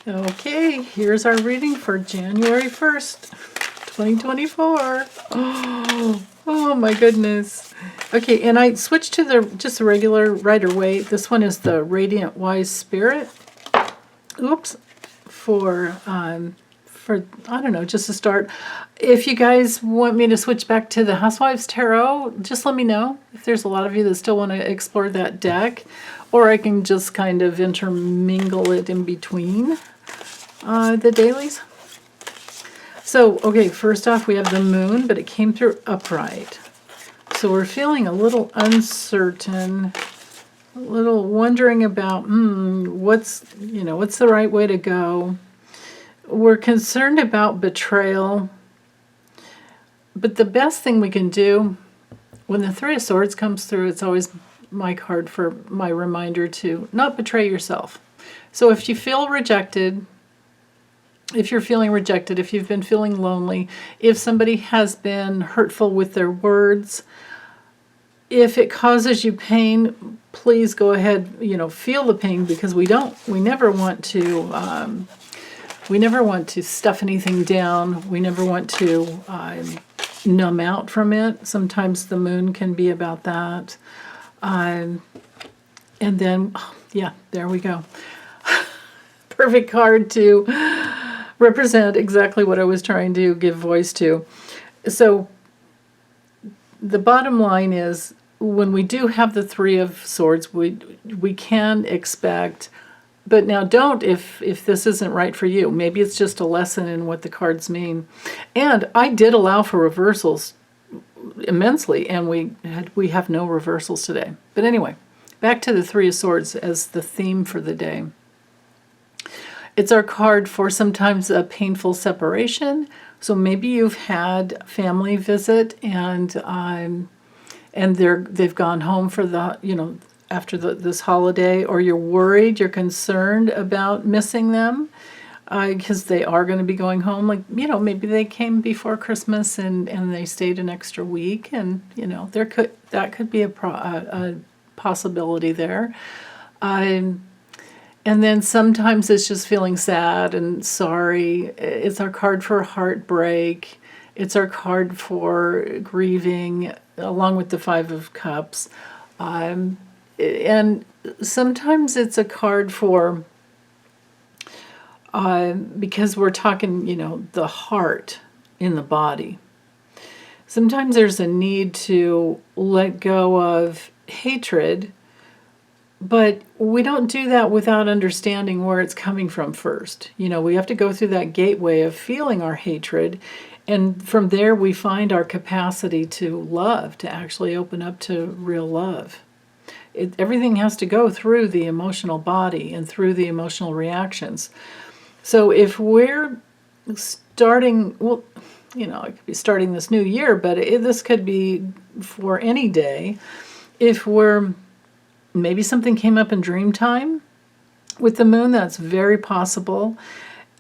Okay, here's our reading for January 1st, 2024. Oh my goodness. Okay, and I switched to just the regular Rider-Waite. This one is the Radiant Wise Spirit. Oops. For I don't know, just to start. If you guys want me to switch back to the Housewives Tarot, just let me know. If there's a lot of you that still want to explore that deck, or I can just kind of intermingle it in between the dailies. So, okay, first off, we have the moon, but it came through upright. So we're feeling a little uncertain, a little wondering about, what's the right way to go. We're concerned about betrayal. But the best thing we can do, when the Three of Swords comes through, it's always my card for my reminder to not betray yourself. So if you feel rejected, if you're feeling rejected, if you've been feeling lonely, if somebody has been hurtful with their words, if it causes you pain, please go ahead, feel the pain, because we never want to stuff anything down. We never want to numb out from it. Sometimes the moon can be about that. And then, yeah, there we go. Perfect card to represent exactly what I was trying to give voice to. So the bottom line is, when we do have the Three of Swords, we can expect, but now don't if this isn't right for you. Maybe it's just a lesson in what the cards mean. And I did allow for reversals immensely, and we have no reversals today. But anyway, back to the Three of Swords as the theme for the day. It's our card for sometimes a painful separation. So maybe you've had family visit and they've gone home for the after this holiday, or you're worried, you're concerned about missing them because they are going to be going home. Like, maybe they came before Christmas and they stayed an extra week, and that could be a possibility there. And then sometimes it's just feeling sad and sorry. It's our card for heartbreak. It's our card for grieving, along with the Five of Cups. And sometimes it's a card for, because we're talking, the heart in the body. Sometimes there's a need to let go of hatred, but we don't do that without understanding where it's coming from first. We have to go through that gateway of feeling our hatred, and from there we find our capacity to love, to actually open up to real love. Everything has to go through the emotional body and through the emotional reactions. So if we're starting, it could be starting this new year, but this could be for any day. If maybe something came up in dream time with the moon, that's very possible.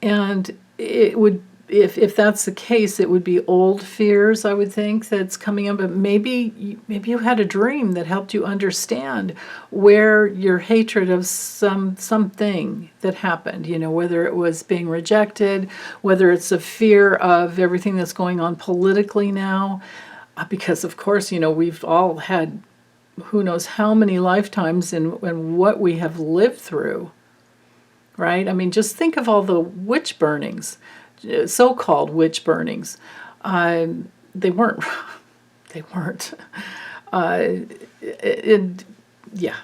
And it would, if that's the case, it would be old fears, I would think, that's coming up. But maybe you had a dream that helped you understand where your hatred of something that happened, whether it was being rejected, whether it's a fear of everything that's going on politically now. Because, of course, we've all had who knows how many lifetimes and what we have lived through, right? I mean, just think of all the witch burnings, so-called witch burnings. They weren't. They weren't. Yeah.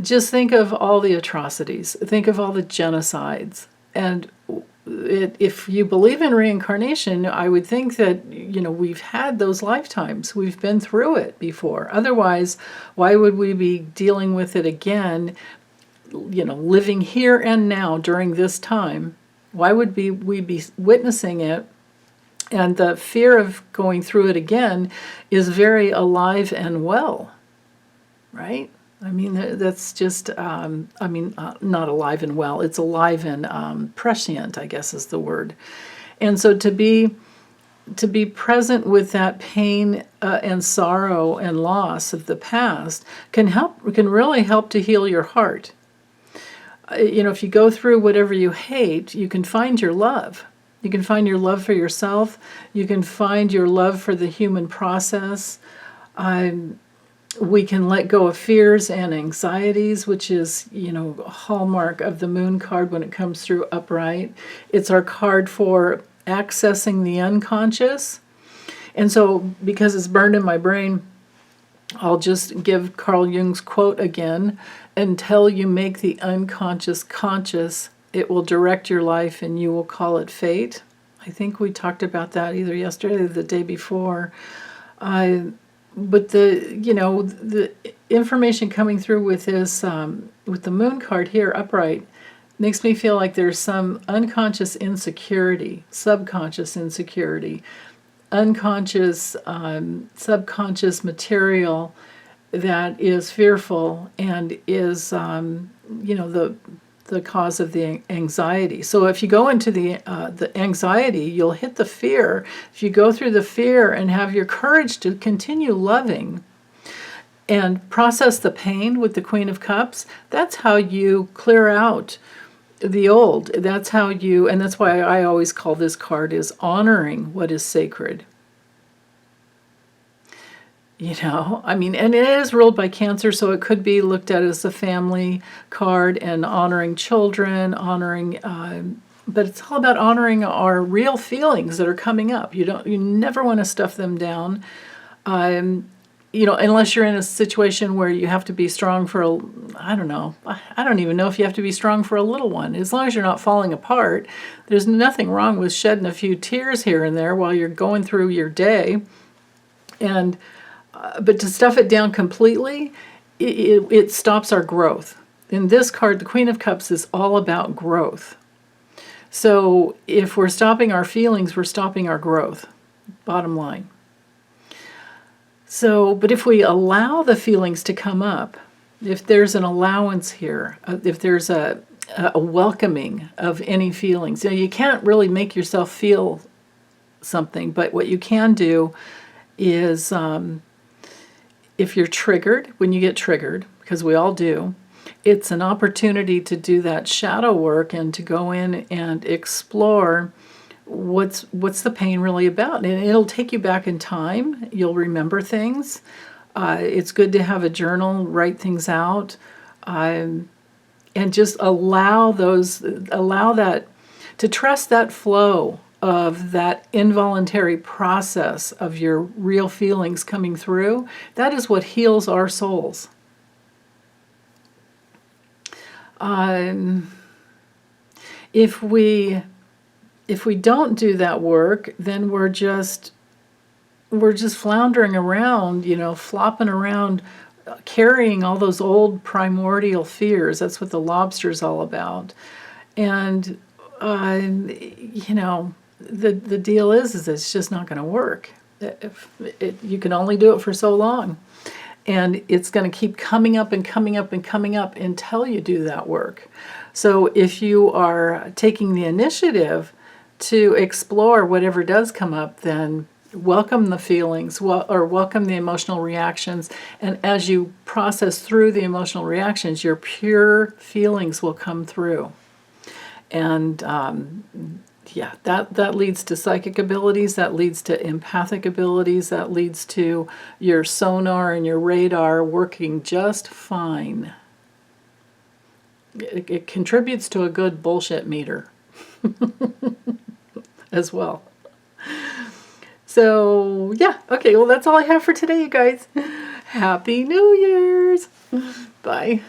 Just think of all the atrocities. Think of all the genocides. And if you believe in reincarnation, I would think that, we've had those lifetimes. We've been through it before. Otherwise, why would we be dealing with it again, living here and now during this time? Why would we be witnessing it? And the fear of going through it again is very alive and well, right? I mean, that's just, not alive and well. It's alive and prescient, I guess is the word. And so to be present with that pain and sorrow and loss of the past can really help to heal your heart. if you go through whatever you hate, you can find your love. You can find your love for yourself. You can find your love for the human process. We can let go of fears and anxieties, which is, a hallmark of the moon card when it comes through upright. It's our card for accessing the unconscious. And so, because it's burned in my brain, I'll just give Carl Jung's quote again: until you make the unconscious conscious, it will direct your life and you will call it fate. I think we talked about that either yesterday or the day before. But the information coming through with this, with the moon card here upright, makes me feel like there's some unconscious insecurity, subconscious insecurity, unconscious, subconscious material that is fearful and is, the cause of the anxiety. So if you go into the anxiety, you'll hit the fear. If you go through the fear and have your courage to continue loving and process the pain with the Queen of Cups, that's how you clear out the old. That's how you, and that's why I always call this card is honoring what is sacred. And it is ruled by Cancer, so it could be looked at as a family card and honoring children, but it's all about honoring our real feelings that are coming up. You never want to stuff them down, unless you're in a situation where you have to be strong for I don't even know if you have to be strong for a little one. As long as you're not falling apart, there's nothing wrong with shedding a few tears here and there while you're going through your day. But to stuff it down completely, it stops our growth. In this card, the Queen of Cups is all about growth. So if we're stopping our feelings, we're stopping our growth, bottom line. So, but if we allow the feelings to come up, if there's an allowance here, if there's a welcoming of any feelings, you can't really make yourself feel something, but what you can do is, if you're triggered, when you get triggered, because we all do, it's an opportunity to do that shadow work and to go in and explore what's the pain really about. And it'll take you back in time. You'll remember things. It's good to have a journal, write things out, and just allow that, to trust that flow of that involuntary process of your real feelings coming through. That is what heals our souls. If we don't do that work, then we're just floundering around, flopping around, carrying all those old primordial fears. That's what the lobster's all about. And the deal is it's just not going to work. You can only do it for so long. And it's going to keep coming up and coming up and coming up until you do that work. So if you are taking the initiative to explore whatever does come up, then welcome the feelings, or welcome the emotional reactions. And as you process through the emotional reactions, your pure feelings will come through. And that leads to psychic abilities, that leads to empathic abilities, that leads to your sonar and your radar working just fine. It contributes to a good bullshit meter as well. So, okay, well, that's all I have for today, you guys. Happy New Year's! Bye.